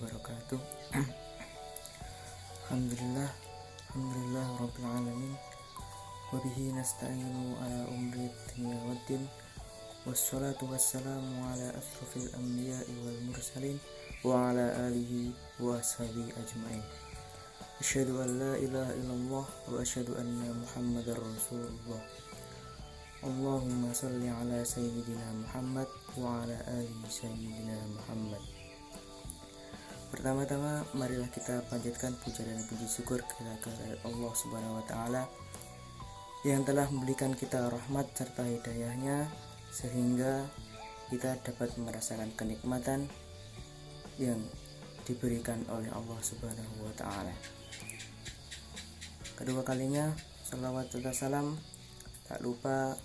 wabarakatuh. Alhamdulillah, alhamdulillah rabbil alamin. Wa bihi nasta'inu ala umri dunya waddin. Wassalatu wassalamu ala asrofil anbiya'i wal mursalin wa ala alihi wa ashabihi ajma'in. Asyhadu an la ilaha illallah wa asyhadu anna Muhammadar Rasulullah. Allahumma salli ala sayyidina Muhammad wa ala ali sayyidina Muhammad. Pertama-tama marilah kita panjatkan puja dan puji syukur kepada Allah Subhanahu wa taala yang telah memberikan kita rahmat serta hidayahnya sehingga kita dapat merasakan kenikmatan yang diberikan oleh Allah Subhanahu wa taala. Kedua kalinya salawat serta salam tak lupa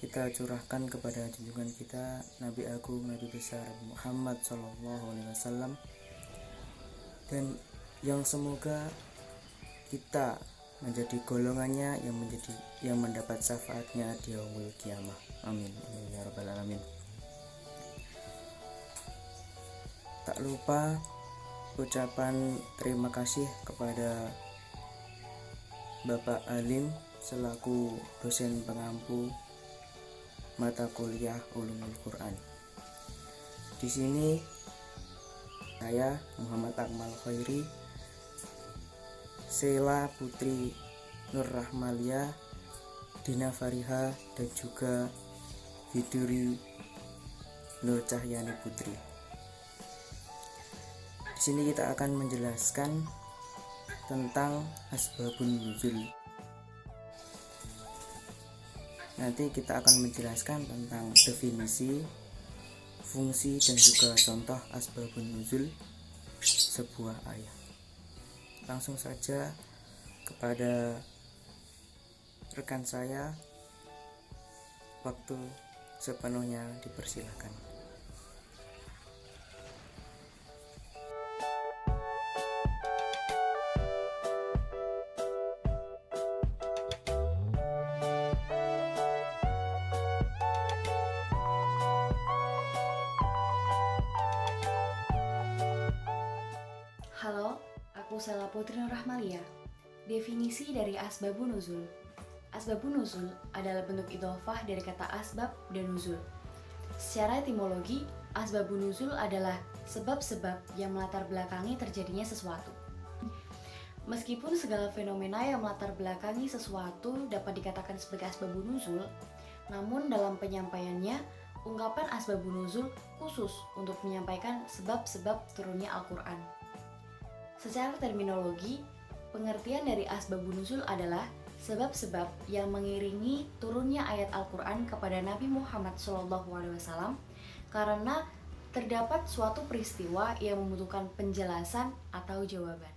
kita curahkan kepada junjungan kita Nabi Agung, Nabi besar Muhammad SAW, dan yang semoga kita menjadi golongannya yang mendapat syafaatnya di yaumul qiyamah. Amin ya rabbal alamin. Tak lupa ucapan terima kasih kepada Bapak Alim selaku dosen pengampu mata kuliah Ulumul Quran. Di sini saya Muhammad Akmal Khairi, Sheila Putri Nur Rahmalia, Dina Fariha, dan juga Widuri Nur Cahyani Putri. Di sini kita akan menjelaskan tentang asbabun nuzul. Nanti kita akan menjelaskan tentang definisi, fungsi, dan juga contoh asbabun nuzul sebuah ayat. Langsung saja kepada rekan saya, waktu sepenuhnya dipersilahkan. Halo, aku Sheila Putri Nur Rahmalia. Definisi dari asbabun nuzul. Asbabun nuzul adalah bentuk idhofah dari kata asbab dan nuzul. Secara etimologi, asbabun nuzul adalah sebab-sebab yang melatar belakangi terjadinya sesuatu. Meskipun segala fenomena yang melatar belakangi sesuatu dapat dikatakan sebagai asbabun nuzul, namun dalam penyampaiannya, ungkapan asbabun nuzul khusus untuk menyampaikan sebab-sebab turunnya Al-Quran. Secara terminologi, pengertian dari asbabun nuzul adalah sebab-sebab yang mengiringi turunnya ayat Al-Quran kepada Nabi Muhammad SAW karena terdapat suatu peristiwa yang membutuhkan penjelasan atau jawaban.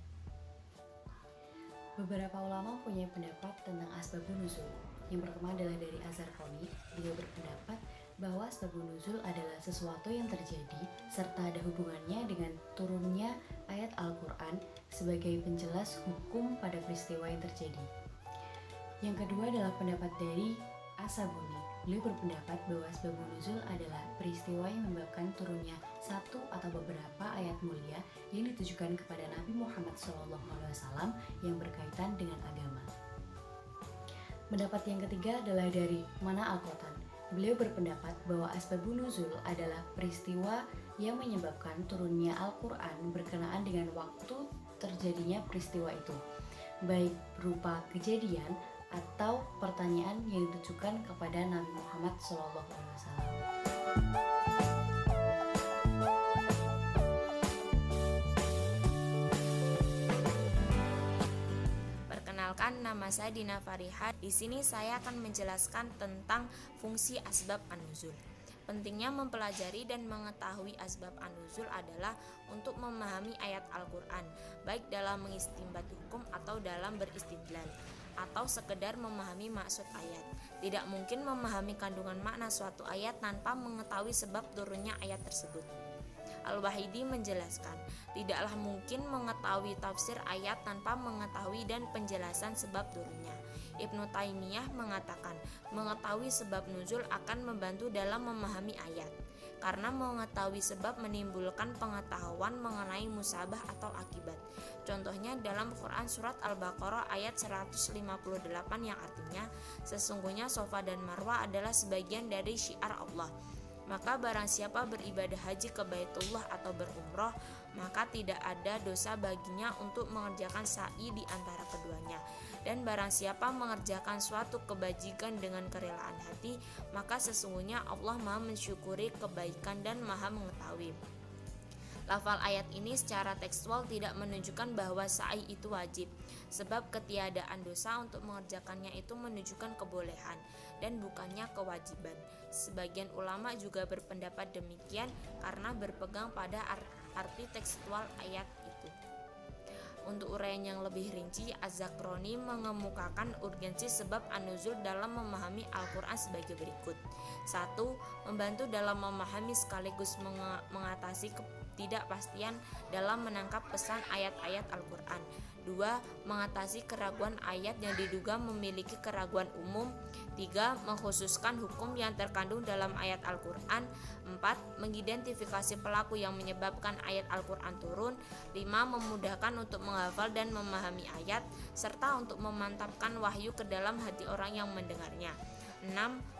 Beberapa ulama punya pendapat tentang asbabun nuzul. Yang pertama adalah dari Az-Zarqani. Beliau berpendapat bahwa asbabun nuzul adalah sesuatu yang terjadi serta ada hubungannya dengan turunnya ayat Al-Quran sebagai penjelas hukum pada peristiwa yang terjadi. Yang kedua adalah pendapat dari As-Sabuni. Beliau berpendapat bahwa asbabun nuzul adalah peristiwa yang menyebabkan turunnya satu atau beberapa ayat mulia yang ditujukan kepada Nabi Muhammad SAW yang berkaitan dengan agama. Pendapat yang ketiga adalah dari Mana Al-Qatan. Beliau berpendapat bahwa asbabun nuzul adalah peristiwa yang menyebabkan turunnya Al-Quran berkenaan dengan waktu terjadinya peristiwa itu, baik berupa kejadian atau pertanyaan yang ditujukan kepada Nabi Muhammad SAW. Perkenalkan, nama saya Dina Fariha. Di sini saya akan menjelaskan tentang fungsi asbab an-nuzul. Pentingnya mempelajari dan mengetahui asbab an-nuzul adalah untuk memahami ayat Al-Quran, baik dalam mengistinbat hukum atau dalam beristidlal, atau sekedar memahami maksud ayat. Tidak mungkin memahami kandungan makna suatu ayat tanpa mengetahui sebab turunnya ayat tersebut. Al-Wahidi menjelaskan, tidaklah mungkin mengetahui tafsir ayat tanpa mengetahui dan penjelasan sebab turunnya. Ibnu Taimiyah mengatakan, mengetahui sebab nuzul akan membantu dalam memahami ayat. karena mengetahui sebab menimbulkan pengetahuan mengenai musabah atau akibat. Contohnya dalam Quran surat Al-Baqarah ayat 158 yang artinya sesungguhnya Safa dan Marwah adalah sebagian dari syiar Allah. Maka barang siapa beribadah haji ke Baitullah atau berumroh, maka tidak ada dosa baginya untuk mengerjakan sa'i di antara keduanya. Dan barang siapa mengerjakan suatu kebajikan dengan kerelaan hati, maka sesungguhnya Allah Maha mensyukuri kebaikan dan Maha mengetahui. Lafal ayat ini secara tekstual tidak menunjukkan bahwa sa'i itu wajib, sebab ketiadaan dosa untuk mengerjakannya itu menunjukkan kebolehan dan bukannya kewajiban. Sebagian ulama juga berpendapat demikian karena berpegang pada arti tekstual ayat itu. Untuk uraian yang lebih rinci, Az-Zakroni mengemukakan urgensi sebab an-nuzul dalam memahami Al-Quran sebagai berikut. 1. Membantu dalam memahami sekaligus mengatasi ketidakpastian dalam menangkap pesan ayat-ayat Al-Quran. 2. Mengatasi keraguan ayat yang diduga memiliki keraguan umum. 3. Mengkhususkan hukum yang terkandung dalam ayat Al-Quran. 4. Mengidentifikasi pelaku yang menyebabkan ayat Al-Quran turun. 5. Memudahkan untuk menghafal dan memahami ayat, serta untuk memantapkan wahyu ke dalam hati orang yang mendengarnya. 6.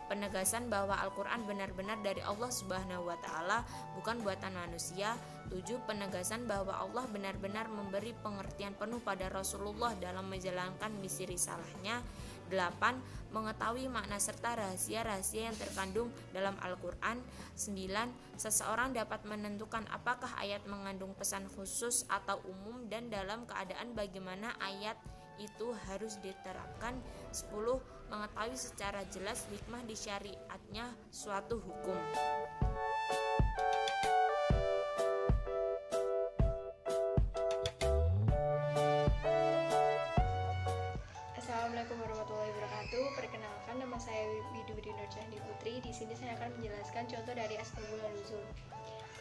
Penegasan bahwa Al-Quran benar-benar dari Allah Subhanahu wa Ta'ala, bukan buatan manusia. 7. Penegasan bahwa Allah benar-benar memberi pengertian penuh pada Rasulullah dalam menjalankan misi risalahnya. 8. Mengetahui makna serta rahasia-rahasia yang terkandung dalam Al-Quran. 9. Seseorang dapat menentukan apakah ayat mengandung pesan khusus atau umum dan dalam keadaan bagaimana ayat itu harus diterapkan. 10. Mengetahui secara jelas hikmah di syariatnya suatu hukum. Assalamualaikum warahmatullahi wabarakatuh. Perkenalkan, nama saya Widuri Nurjahni Putri. Di sini saya akan menjelaskan contoh dari asbabun nuzul.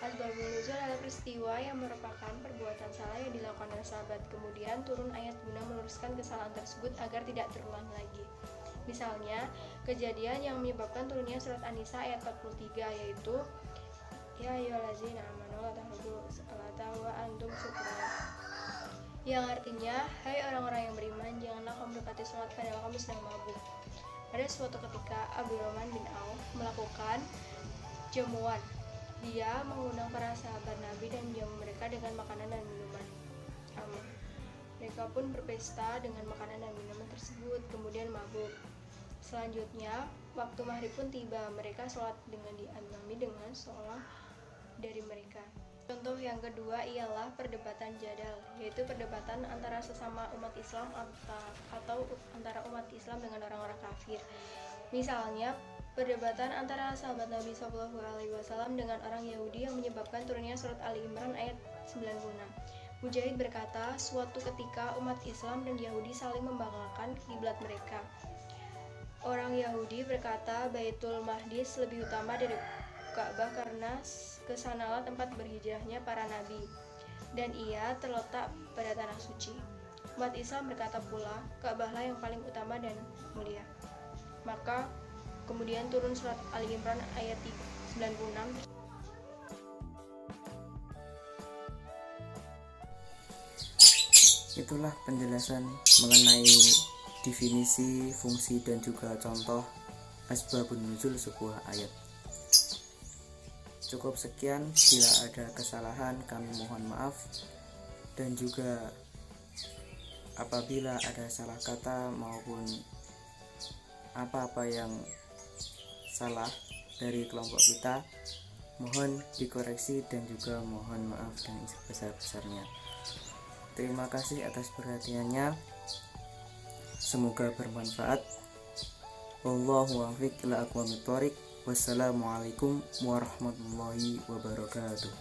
Asbabun nuzul adalah peristiwa yang merupakan perbuatan salah yang dilakukan oleh sahabat. Kemudian turun ayat guna meluruskan kesalahan tersebut agar tidak terulang lagi. Misalnya, kejadian yang menyebabkan turunnya surat An-Nisa ayat 43 yaitu Ya ayyuhallazina amanu la tahribu salata wa antum sukara, yang artinya, hai orang-orang yang beriman, janganlah kamu mendekati sholat padahal kamu sedang mabuk. Pada suatu ketika, Abdurrahman bin Auf melakukan jamuan. Dia mengundang para sahabat Nabi dan menjamu mereka dengan makanan dan minuman. Mereka pun berpesta dengan makanan dan minuman tersebut, kemudian mabuk. Selanjutnya, waktu maghrib pun tiba. Mereka sholat dengan diimami dengan seorang dari mereka. Contoh yang kedua ialah perdebatan jadal, yaitu perdebatan antara sesama umat Islam atau antara umat Islam dengan orang-orang kafir. Misalnya, perdebatan antara sahabat Nabi SAW dengan orang Yahudi yang menyebabkan turunnya surat Ali Imran ayat 96. Mujahid berkata, suatu ketika umat Islam dan Yahudi saling membanggakan kiblat mereka. Orang Yahudi berkata, Baitul Maqdis lebih utama dari Ka'bah karena kesanalah tempat berhijrahnya para nabi, dan ia terletak pada tanah suci. Umat Islam berkata pula, Ka'bahlah yang paling utama dan mulia. Maka kemudian turun surat Ali Imran ayat 96. Itulah penjelasan mengenai definisi, fungsi, dan juga contoh asbabun nuzul sebuah ayat. Cukup sekian, bila ada kesalahan kami mohon maaf, dan juga apabila ada salah kata maupun apa-apa yang salah dari kelompok kita, mohon dikoreksi dan juga mohon maaf dengan sebesar-besarnya. Terima kasih atas perhatiannya. Semoga bermanfaat. Wallahu a'lam ila aqwamit thoriq. Wassalamualaikum warahmatullahi wabarakatuh.